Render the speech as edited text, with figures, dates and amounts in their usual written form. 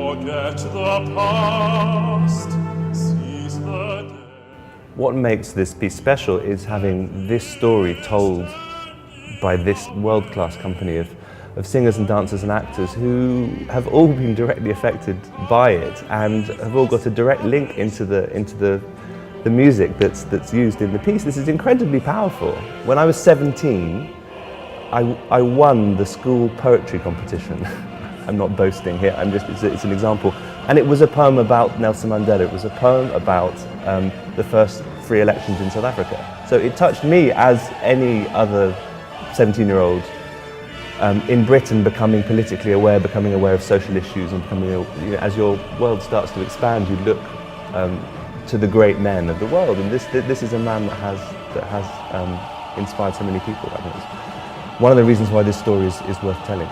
forget the past, seize the day. What makes this piece special is having this story told by this world-class company of singers and dancers and actors who have all been directly affected by it and have all got a direct link into the music that's used in the piece. This is incredibly powerful. When I was 17, I won the school poetry competition. I'm not boasting here, it's an example. And it was a poem about Nelson Mandela. It was a poem about the first free elections in South Africa. So it touched me as any other 17-year-old in Britain becoming politically aware, becoming aware of social issues, and becoming, as your world starts to expand, you look to the great men of the world. And this is a man that has inspired so many people. I think it's one of the reasons why this story is worth telling.